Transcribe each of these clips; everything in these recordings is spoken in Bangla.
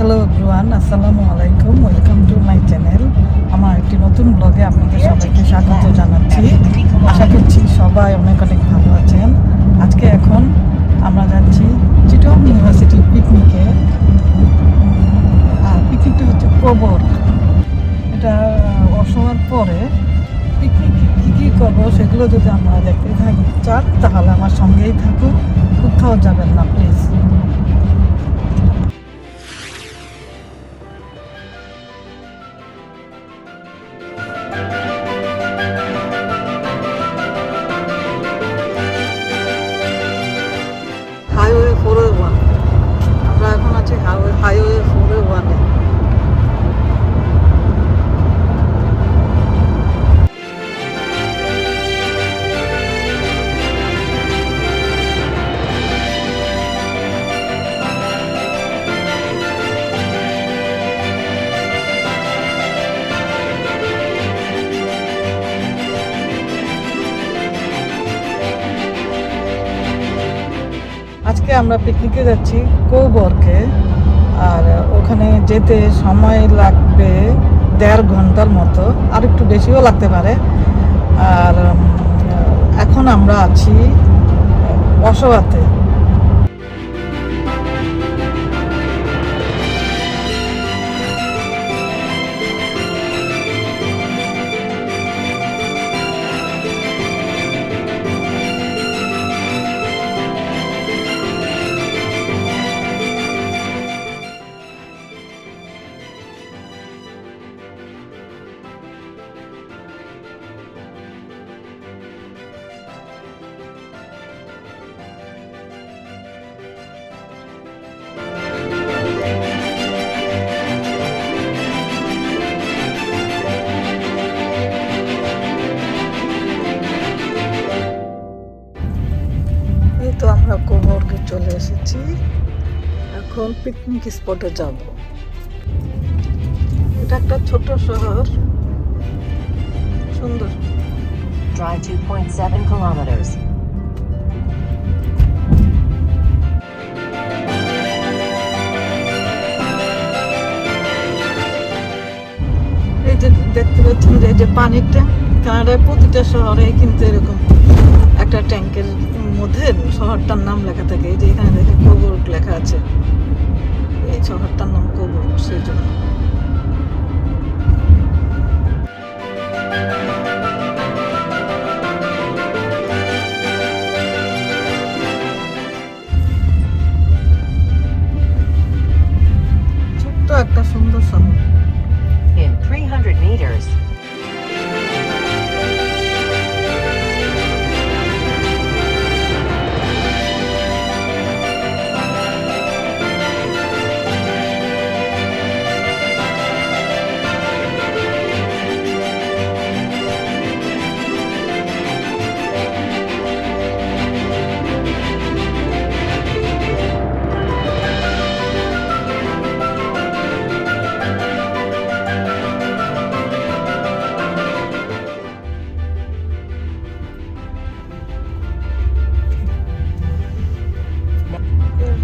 হ্যালো এভরিওয়ান, আসসালামু আলাইকুম। Welcome to my channel. আমার একটি নতুন ব্লগে আপনাদের সবাইকে স্বাগত জানাচ্ছি। আশা করছি সবাই অনেক অনেক ভালো আছেন। আজকে এখন আমরা যাচ্ছি চিটং ইউনিভার্সিটির পিকনিকে। আর পিকনিকটা হচ্ছে কোবর্গ। এটা অসমার পরে পিকনিক কী কী করবো সেগুলো যদি আমরা দেখতে চান তাহলে আমার সঙ্গেই থাকুন, কোথাও যাবেন না প্লিজ। হাইওয়ে 401, আমরা এখন আছি হাইওয়ে 401-এ। আজকে আমরা পিকনিকে যাচ্ছি কোবর্গে। আর ওখানে যেতে সময় লাগবে 1.5 ঘন্টার মতো, আর একটু বেশিও লাগতে পারে। আর এখন আমরা আছি অসোয়াতে। এই তো আমরা কোবর্গে চলে এসেছি। এখন পিকনিক স্পটে যাব। এটা একটা ছোট শহর, সুন্দর। Drive 2.7 kilometers. এই যে দেখতে পাচ্ছেন যে এই যে পানির ট্যাঙ্ক, কানাডার প্রতিটা শহরে কিন্তু এরকম একটা ট্যাঙ্কের মধ্যে শহরটার নাম লেখা থাকে। এই যে এখানে দেখে কোবর্গ লেখা আছে, এই শহরটার নাম কোবর্গ, সেই জন্য। ছোট্ট একটা সুন্দর শহর। In 300 meters,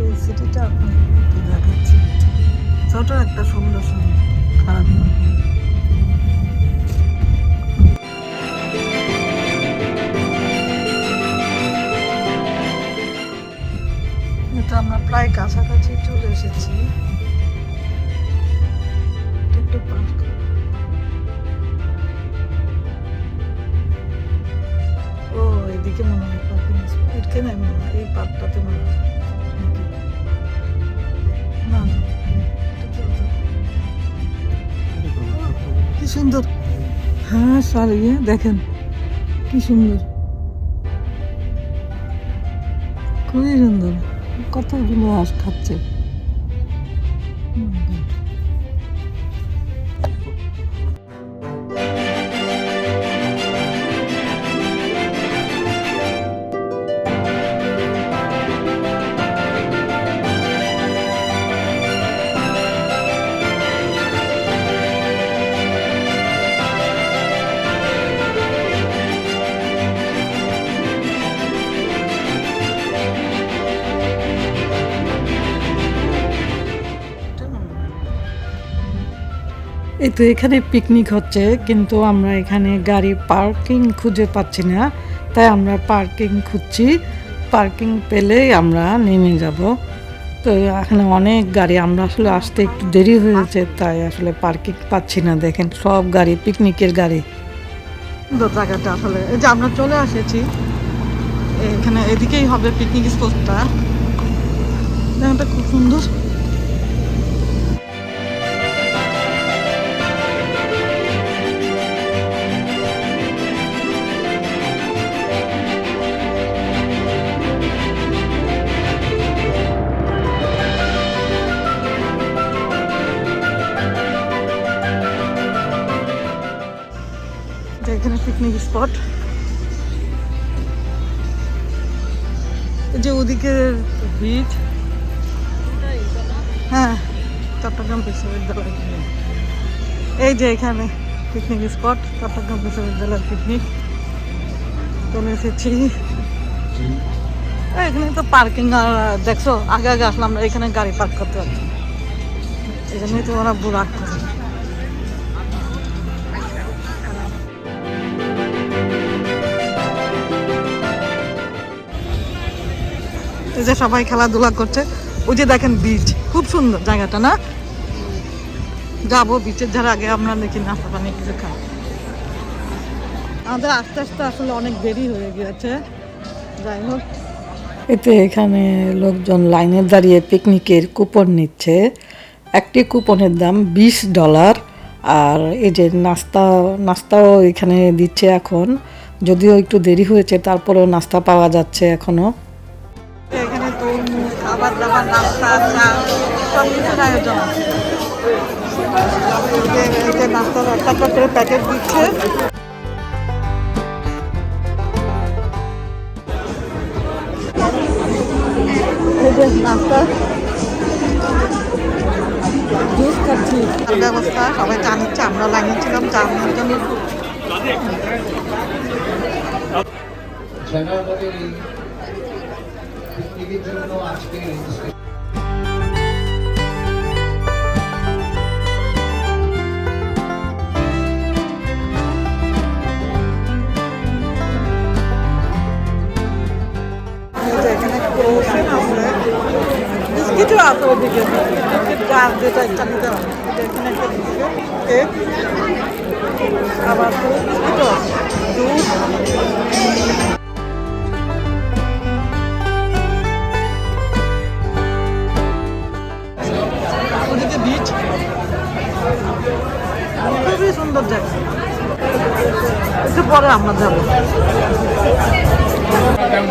এই সিটিটা আপনাকে দেখাচ্ছি, ছোট একটা সুন্দর শহর, খারাপ না। এটা আমরা প্রায় কাছাকাছি চলে এসেছি। এটা একটা পার্ক। ও এদিকে মনে হয় পার্কিং স্পট, এখানে মনে হয় এই পার্কটাতে মনে হয় নাকি? না না, এটা তো ওটা। কি সুন্দর। হ্যাঁ সরি, দেখেন কি সুন্দর, খুবই সুন্দর। কতগুলো হাঁস খাচ্ছে। এই তো এখানে পিকনিক হচ্ছে, কিন্তু আমরা এখানে গাড়ি পার্কিং খুঁজে পাচ্ছি না, তাই আমরা পার্কিং খুঁজছি। পার্কিং পেলেই আমরা নেমে যাব। তো এখানে অনেক গাড়ি, আমরা আসলে আসতে একটু দেরি হয়েছে, তাই আসলে পার্কিং পাচ্ছি না। দেখেন সব গাড়ি, পিকনিকের গাড়ি। সুন্দর জায়গাটা আসলে, এই যে আমরা চলে এসেছি, এখানে এদিকেই হবে পিকনিক স্পটটা। জায়গাটা খুব সুন্দর। এখানে পিকনিক স্পট, যে ওদিকে বিচ। হ্যাঁ, চট্টগ্রাম বিশ্ববিদ্যালয়। এই যে এখানে পিকনিক স্পট, চট্টগ্রাম বিশ্ববিদ্যালয়ের পিকনিক। চলে এসেছি। এখানে তো পার্কিং, আর দেখছো আগে আগে আসলাম, এখানে গাড়ি পার্ক করতে পারছি, এখানে তো ওরা বুড়াক করে। এই যে সবাই খেলাধুলা করছে, ওই যে দেখেন বিচ, খুব সুন্দর জায়গাটা না? যাবো বিচের ধারে, আগে আমরা দেখি নাস্তা পানি কিছু খাই। আমাদের আস্তে আস্তে আসলে অনেক দেরি হয়ে গিয়েছে, যাই হোক। এতে এখানে লোকজন লাইনে দাঁড়িয়ে পিকনিকের কুপন নিচ্ছে। একটি কুপনের দাম $20। আর এই যে নাস্তাও এখানে দিচ্ছে এখন, যদিও একটু দেরি হয়েছে, তারপরেও নাস্তা পাওয়া যাচ্ছে এখনো। এখানে তরমুজ, খাবার দাবার, নাস্তা, চা, সব কিছুর আয়োজন আছে। এই যে নাস্তার একটা করে প্যাকেট দিচ্ছে। এই যে নাস্তা, জুস খাচ্ছি। ব্যবস্থা, সবাই চা নিচ্ছে, আমরা লাইনে ছিলাম চা নেওয়ার জন্য। বিস্কিটও আছে ওদিকে, বিস্কিট গাছ যেটা ইচ্ছা নিতে হবে। এখানে একটা বিস্কিট, কেক, আবার বিস্কিটও আছে, জুস। ওদিকে বিচ, খুবই সুন্দর জায়গা। একটু পরে আমরা যাবো।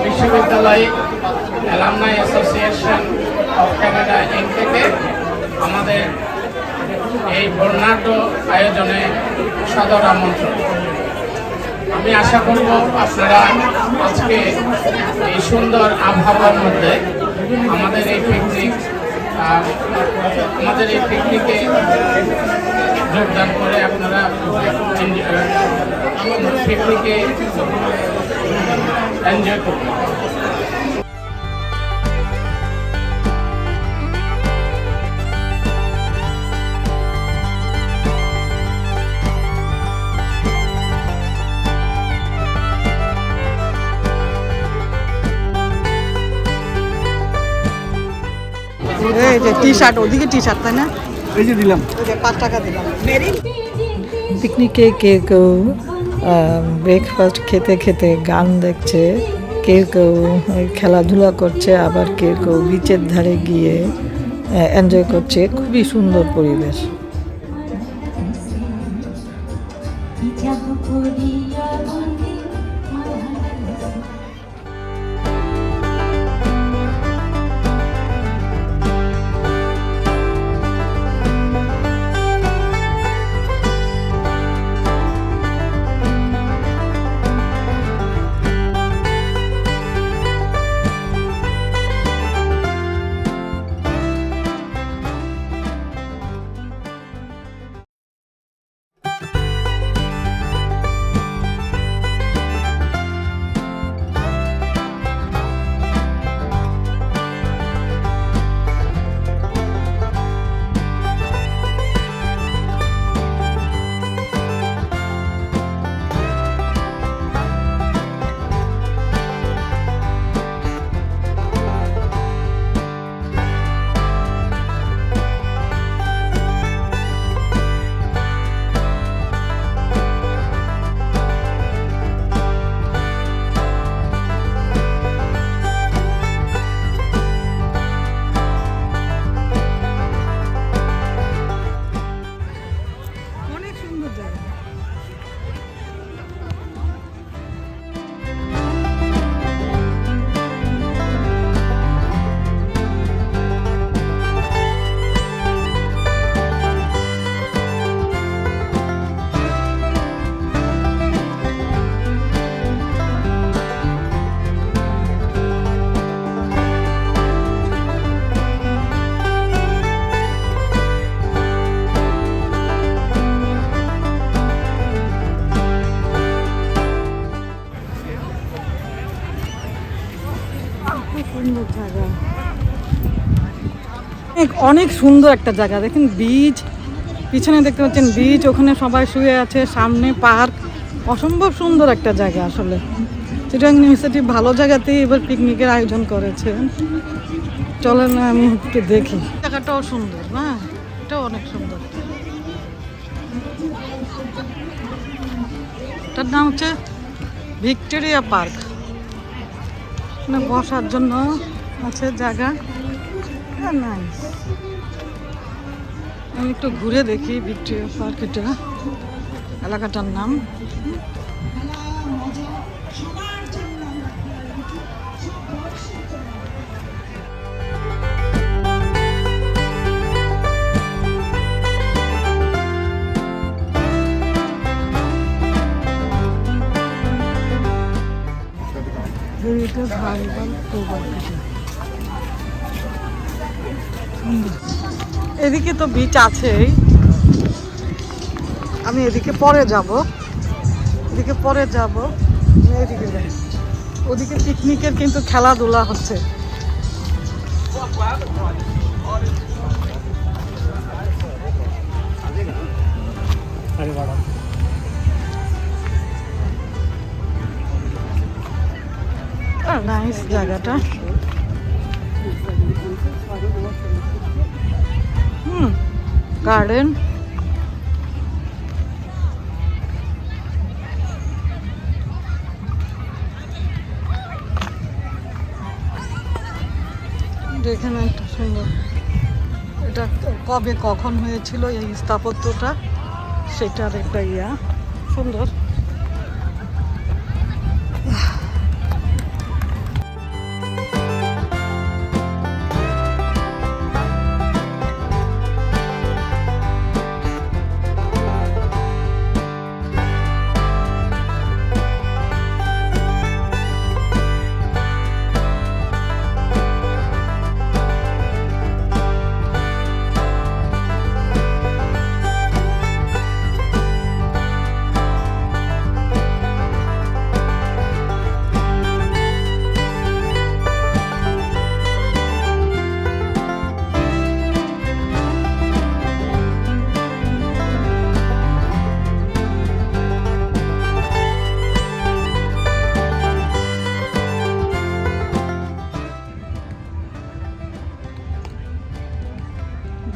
বিশ্ববিদ্যালয় alumni association of Canada in থেকে আমাদের এই বর্ণাঢ্য আয়োজনে সাদর আমন্ত্রণ। আমি আশা করব আপনারা আজকে এই সুন্দর আবহাওয়ার মধ্যে আমাদের এই পিকনিকে যোগদান করে আপনারা পিকনিকে এনজয় করবেন। এই যে টি শার্ট, ওদিকে টি শার্ট, তাই না? এই যে দিলাম, ওই যে 5 টাকা দিলাম। পিকনিকে কেউ কেউ ব্রেকফাস্ট খেতে খেতে গান দেখছে, কেউ কেউ খেলাধুলা করছে, আবার কেউ কেউ বিচের ধারে গিয়ে এনজয় করছে। খুবই সুন্দর পরিবেশ। অনেক সুন্দর একটা জায়গা, দেখেন বিচ, পিছনে দেখতে পাচ্ছেন বিচ, ওখানে সবাই শুয়ে আছে, সামনে পার্ক, অসম্ভব সুন্দর একটা জায়গা আসলে। চিটাগাং ইউনিভার্সিটি ভালো জায়গাতেই এবার পিকনিকের আয়োজন করেছে। চলেন না আমি একটু দেখি। জায়গাটাও সুন্দর না, এটাও অনেক সুন্দর। এটার নাম হচ্ছে ভিক্টোরিয়া পার্ক। মানে বসার জন্য আছে জায়গা, নাইস। আমি একটু ঘুরে দেখি ভিক্টোরিয়া পার্ক, এটা এলাকাটার নাম। এদিকে তো বিচ আছেই, আমি এদিকে পরে যাব, এদিকে পরে যাব। এদিকে যাই, ওদিকে পিকনিকের কিন্তু খেলাধুলা হচ্ছে। নাইস জায়গাটা। গার্ডেন, এখানে একটা সুন্দর, এটা কবে কখন হয়েছিল এই স্থাপত্যটা সেটার একটা সুন্দর।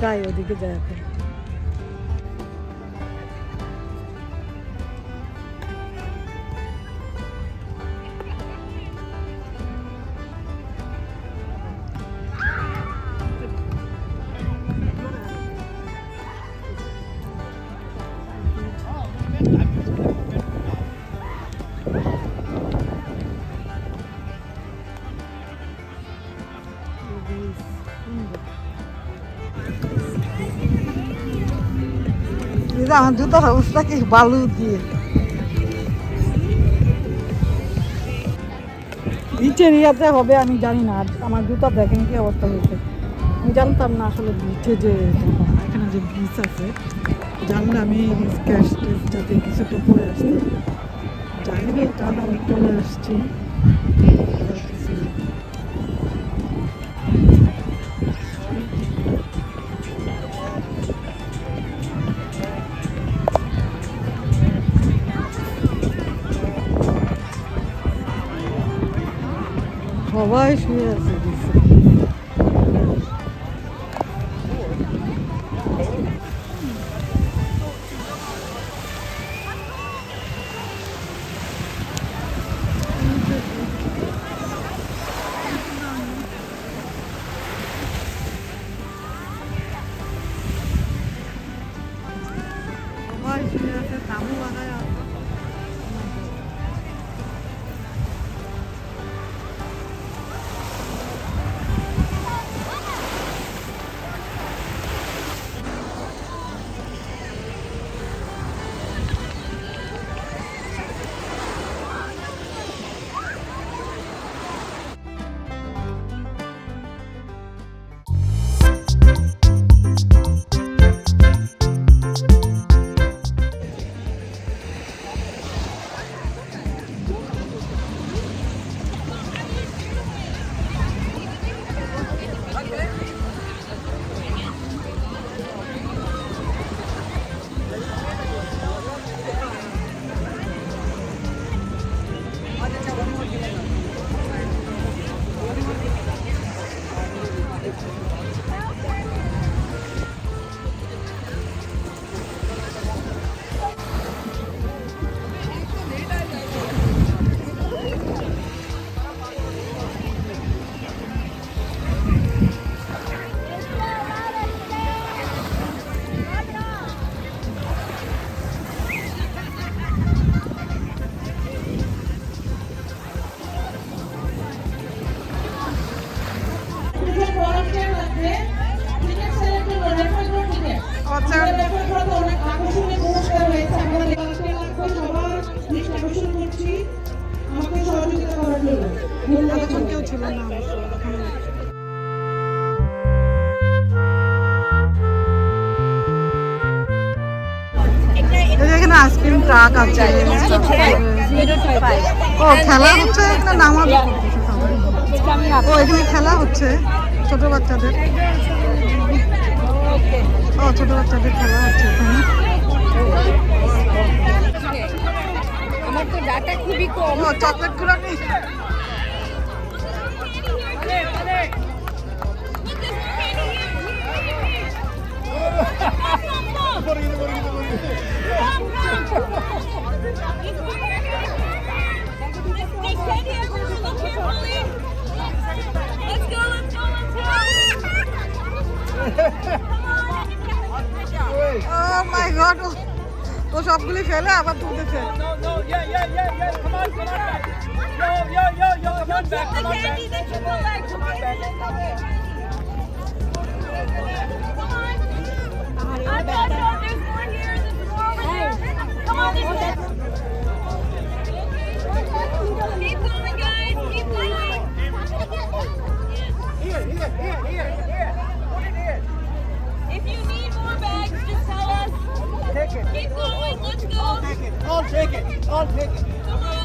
যাই ওদিকে যাই এখন। আমার জুতার অবস্থা কি, বালু দিয়ে বিচের ইয়াতে হবে আমি জানি না। আমার জুতা দেখেন কি অবস্থা হয়েছে, আমি জানতাম না আসলে বিচে যে এখানে যে বিচ আছে, জানলে আমি ক্যাশ যাতে কিছুটা পরে আসতাম। জানি না, তাহলে আমি চলে আসছি। সবাই শুয়ে আছে বিচে। সবাই শুয়ে আছে, তাবু লাগায় আছে। আইসক্রিম ট্রাক আছে। ও খেলা হচ্ছে না নামাজ ও এখানে খেলা হচ্ছে ছোট বাচ্চাদের। ও ছোট বাচ্চাদের খেলা হচ্ছে এখানে। আমার তো ডাটা খুবই কম। ও চকলেট গুলো নেই। Oh my God! ও সবগুলি ফেলে আবার তুলতেছে। Keep going, guys. Keep going. If you need more bags, just tell us. Keep going. Let's go. I'll take it. I'll take it. Come on.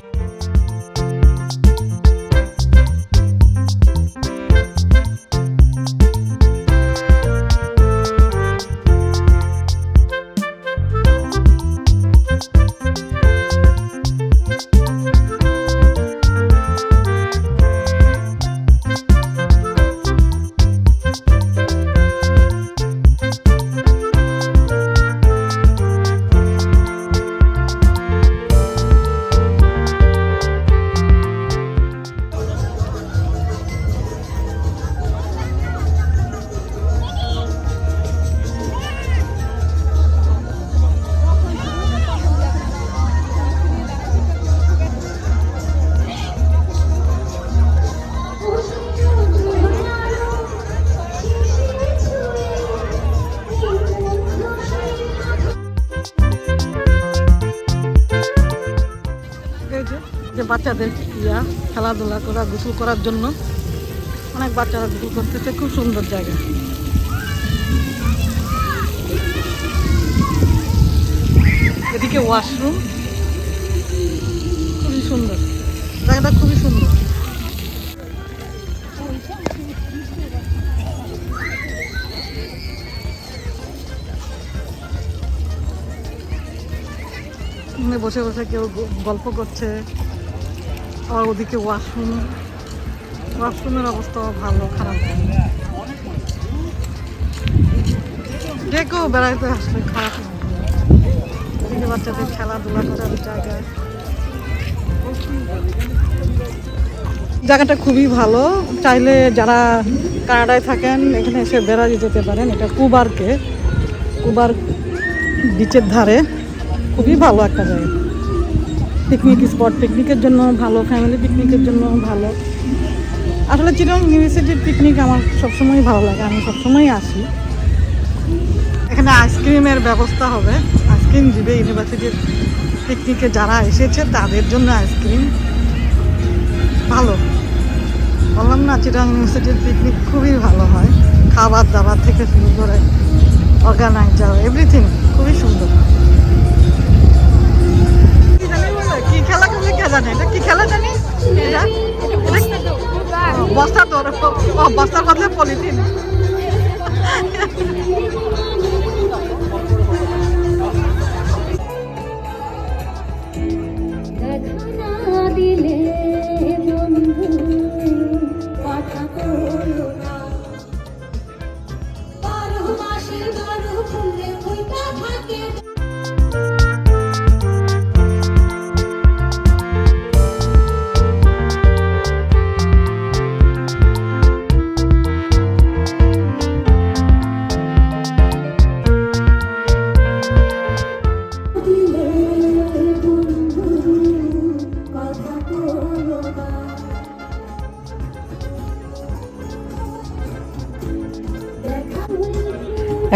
যে বাচ্চাদের খেলাধুলা করা গোসল করার জন্য অনেক বাচ্চারা গোসল করতেছে। খুব সুন্দর জায়গা। এদিকে ওয়াশরুম খুবই সুন্দর, জায়গাটা খুবই সুন্দর। বসে বসে কেউ গল্প করছে। আর ওদিকে ওয়াশরুমের অবস্থাও ভালো খারাপ। যে কেউ বেড়াইতে আসলে খারাপ না। ওদিকে বাচ্চাদের খেলাধুলা করার জায়গা। জায়গাটা খুবই ভালো। চাইলে যারা কানাডায় থাকেন এখানে এসে বেড়াতে যেতে পারেন। এটা কুবার বিচের ধারে খুবই ভালো একটা জায়গা। পিকনিক স্পট, পিকনিকের জন্য ভালো, ফ্যামিলি পিকনিকের জন্য ভালো। আসলে চিটাগং ইউনিভার্সিটির পিকনিক আমার সবসময় ভালো লাগে, আমি সবসময় আসি। এখানে আইসক্রিমের ব্যবস্থা হবে, আইসক্রিম দিবে ইউনিভার্সিটির পিকনিকে যারা এসেছে তাদের জন্য আইসক্রিম। ভালো বললাম না, চিটাগং ইউনিভার্সিটির পিকনিক খুবই ভালো হয়। খাবার দাবার থেকে শুরু করে অর্গানাইজার এভরিথিং খুবই সুন্দর। কি খেলা করলে কে জানে? এটা কি খেলা জানি? বস্তা তোর বস্তার বদলে পলিথিন।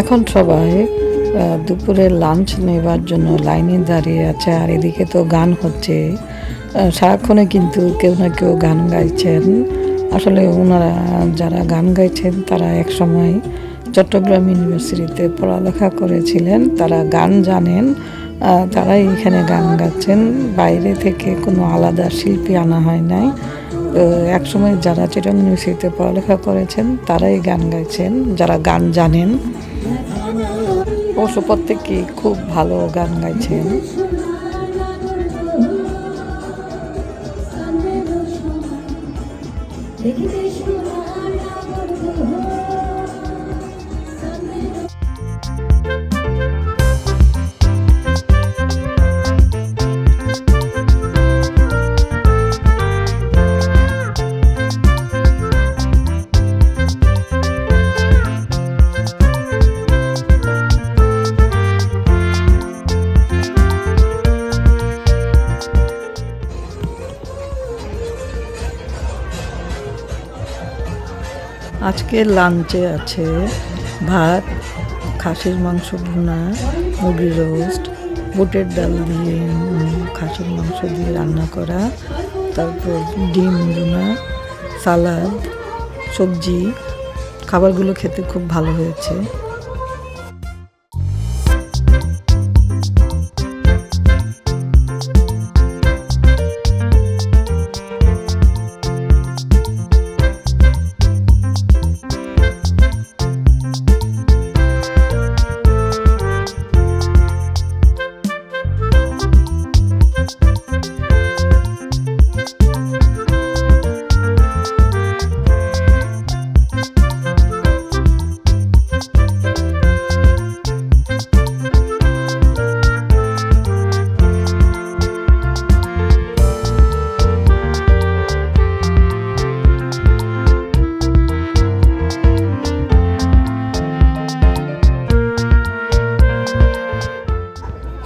এখন সবাই দুপুরে লাঞ্চ নেবার জন্য লাইনে দাঁড়িয়ে আছে। আর এদিকে তো গান হচ্ছে সারাক্ষণে, কিন্তু কেউ না কেউ গান গাইছেন। আসলে ওনারা যারা গান গাইছেন তারা এক সময় চট্টগ্রাম ইউনিভার্সিটিতে পড়ালেখা করেছিলেন, তারা গান জানেন। তারাই এখানে গান গাচ্ছেন, বাইরে থেকে কোনো আলাদা শিল্পী আনা হয় নাই। একসময় যারা চিটাগং ইউনিভার্সিটিতে পড়ালেখা করেছেন তারাই গান গাইছেন, যারা গান জানেন। অবশ্য প্রত্যেকেই খুব ভালো গান গাইছেন। আজকে লাঞ্চে আছে ভাত, খাসির মাংস ভুনা, মুরগির রোস্ট, বুটের ডাল দিয়ে খাসির মাংস দিয়ে রান্না করা, তারপর ডিম ভুনা, সালাদ, সবজি। খাবারগুলো খেতে খুব ভালো হয়েছে।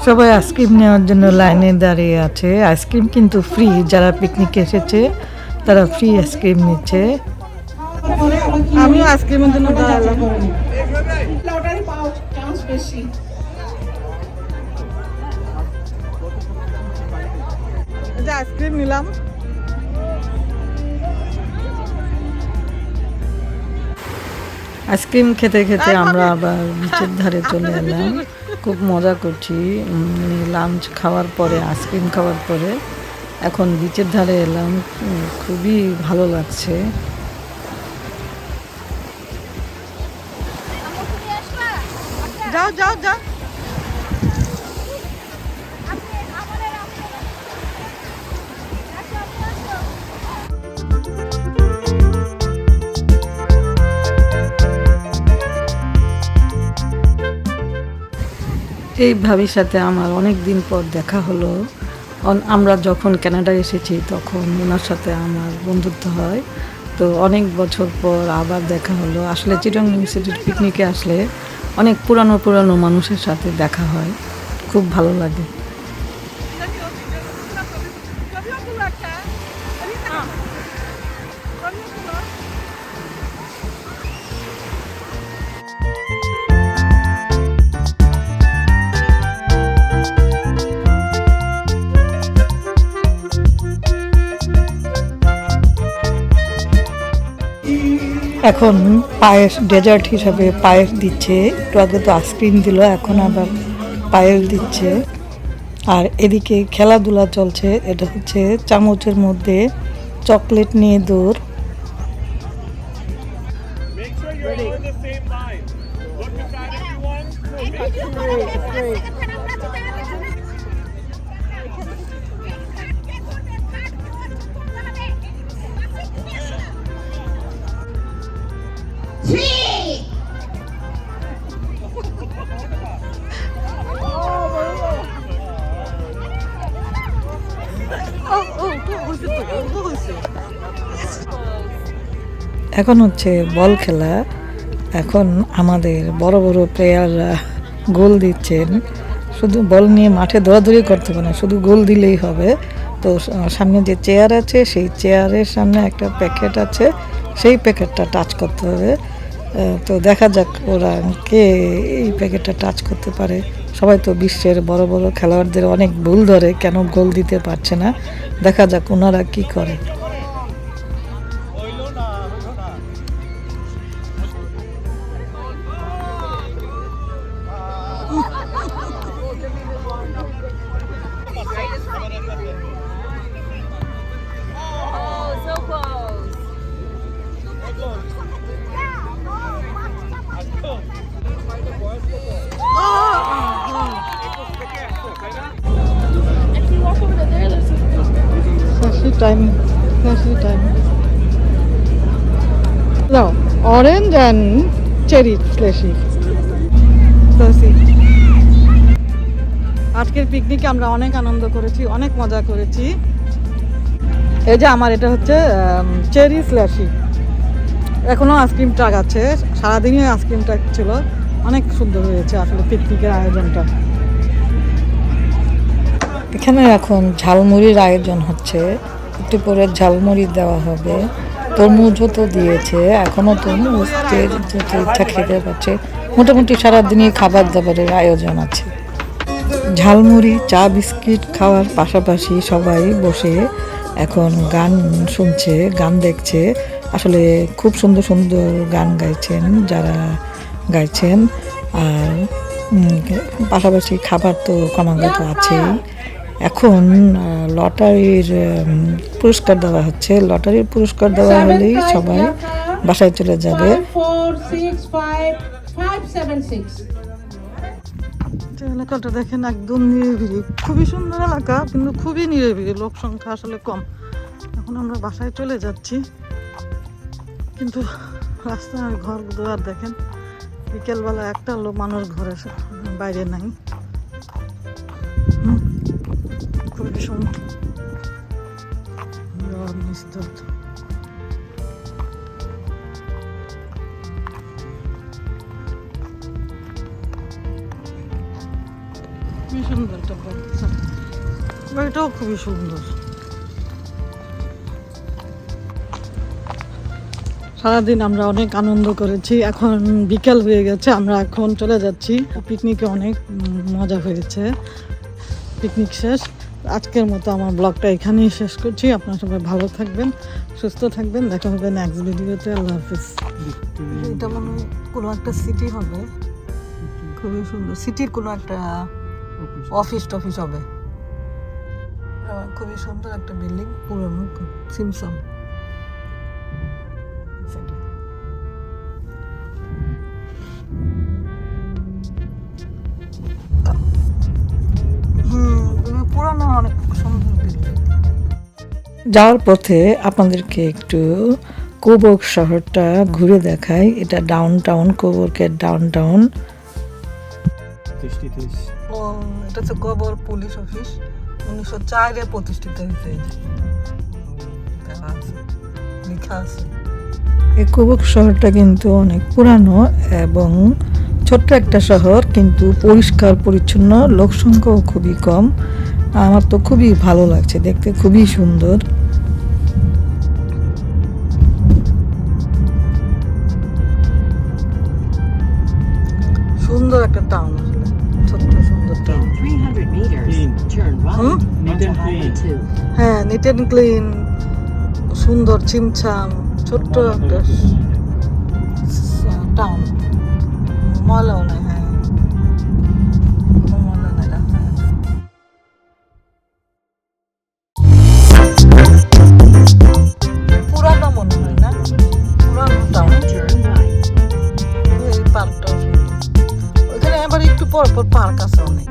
সবাই আইসক্রিম নেওয়ার জন্য লাইনে দাঁড়িয়ে আছে। আইসক্রিম কিন্তু ফ্রি, যারা পিকনিকে এসেছে তারা ফ্রি আইসক্রিম নিচ্ছে। আমিও আইসক্রিমের জন্য দাঁড়ালাম। আইসক্রিম নিলাম। আইসক্রিম খেতে খেতে আমরা আবার বিচের ধারে চলে এলাম। খুব মজা করছি। লাঞ্চ খাওয়ার পরে, আইসক্রিম খাওয়ার পরে এখন বিচের ধারে এলাম। খুবই ভালো লাগছে। যাও যাও যাও। এই ভাবির সাথে আমার অনেক দিন পর দেখা হলো। আমরা যখন কানাডায় এসেছি তখন ওনার সাথে আমার বন্ধুত্ব হয়। তো অনেক বছর পর আবার দেখা হলো। আসলে চিটাগং ইউনিভার্সিটির পিকনিকে আসলে অনেক পুরানো পুরানো মানুষের সাথে দেখা হয়, খুব ভালো লাগে। এখন পায়েস, ডেজার্ট হিসাবে পায়েস দিচ্ছে। একটু আগে তো আইসক্রিম দিল, এখন আবার পায়েস দিচ্ছে। আর এদিকে খেলাধুলা চলছে। এটা হচ্ছে চামচের মধ্যে চকলেট নিয়ে দৌড়। Make sure you're on the same line. Look beside এখন হচ্ছে বল খেলা। এখন আমাদের বড় বড় প্লেয়াররা গোল দিচ্ছেন। শুধু বল নিয়ে মাঠে দৌড়াদৌড়ি করতে হবে না, শুধু গোল দিলেই হবে। তো সামনে যে চেয়ার আছে সেই চেয়ারের সামনে একটা প্যাকেট আছে, সেই প্যাকেটটা টাচ করতে হবে। তো দেখা যাক ওরা কে এই প্যাকেটটা টাচ করতে পারে। সবাই তো বিশ্বের বড় বড় খেলোয়াড়দের অনেক ভুল ধরে, কেন গোল দিতে পারছে না। দেখা যাক ওনারা কি করে। Time time now orange and cherry slushie আজকের পিকনিকে আমরা অনেক আনন্দ করেছি, অনেক মজা করেছি। এই যে আমার এটা হচ্ছে চেরি স্ল্যাশি, এখনো আইসক্রিম ট্রাক আছে, সারাদিনই আইসক্রিম ট্রাক ছিল, অনেক সুন্দর হয়েছে আসলে পিকনিকের আয়োজনটা। এখানে এখন ঝালমুড়ির আয়োজন হচ্ছে, একটু পরে ঝালমুড়ি দেওয়া হবে, তরমুজও তো দিয়েছে, এখনও তরমুজের যত ইচ্ছা খেতে পাচ্ছে। মোটামুটি সারাদিনই খাবার দাবারের আয়োজন আছে। ঝালমুড়ি চা বিস্কিট খাওয়ার পাশাপাশি সবাই বসে এখন গান শুনছে, গান দেখছে। আসলে খুব সুন্দর সুন্দর গান গাইছেন যারা গাইছেন, আর পাশাপাশি খাবার তো ক্রমাগত আছেই। এখন লটারির পুরস্কার দেওয়া হচ্ছে, লটারির পুরস্কার দেওয়া হলেই সবাই বাসায় চলে যাবে। 4 6 5 5 7 6 এলাকাটা দেখেন একদম নিরিবিলি, খুবই সুন্দর এলাকা কিন্তু খুবই নিরিবিলি, লোক সংখ্যা আসলে কম। এখন আমরা বাসায় চলে যাচ্ছি, কিন্তু রাস্তার ঘর দুয়ার দেখেন, বিকেলবেলা একটা মানুষ ঘরের বাইরে নাই। খুবই সুন্দর নিস্তব্ধ। খুবই সুন্দর একটা বাচ্চা, বাড়িটাও খুবই সুন্দর। সারাদিন আমরা অনেক আনন্দ করেছি, এখন বিকেল হয়ে গেছে, আমরা এখন চলে যাচ্ছি। পিকনিকে অনেক মজা হয়েছে, পিকনিক শেষ। আজকের মতো আমার ব্লগটা এখানেই শেষ করছি। আপনারা সবাই ভালো থাকবেন, সুস্থ থাকবেন, দেখা হবে নেক্সট ভিডিওতে। আল্লাহ হাফিজ। এটা মনে হয় কোনো একটা সিটি হবে, খুবই সুন্দর, সিটির কোনো একটা অফিস টফিস হবে। খুবই সুন্দর একটা বিল্ডিং, পুরনো সিমসাম। পুরানো অনেক সুন্দর বিল্ডিং। যাওয়ার পথে আপনাদেরকে একটু কোবর্গ শহরটা ঘুরে দেখাই। এটা ডাউন টাউন, কোবর্গের ডাউন টাউন। এটা হচ্ছে কোবর্গ পুলিশ অফিস, 1904-এ প্রতিষ্ঠিত হয়েছে, লেখা আছে। এই কোবর্গ শহরটা কিন্তু অনেক পুরানো এবং ছোট্ট একটা শহর, কিন্তু পরিষ্কার পরিচ্ছন্ন, লোক সংখ্যাও খুবই কম। আমার তো খুবই ভালো লাগছে, দেখতে খুবই সুন্দর। সুন্দর একটা টাউন, আসলে ছোট্ট সুন্দর town. In 300 meters, turn right onto Highway 2. হ্যাঁ, নিট অ্যান্ড ক্লিন, সুন্দর ছিমছাম, ছোট্ট একটা টাউন। ময়লাও নেই, হ্যাঁ কোনো ময়লা নেই রাস্তায়। পুরানো মনে হয় না, পুরানো টাউন। Turn right. এই পার্কটাও সুন্দর, ওইখানে আবার একটু পর পর পার্ক আছে অনেক।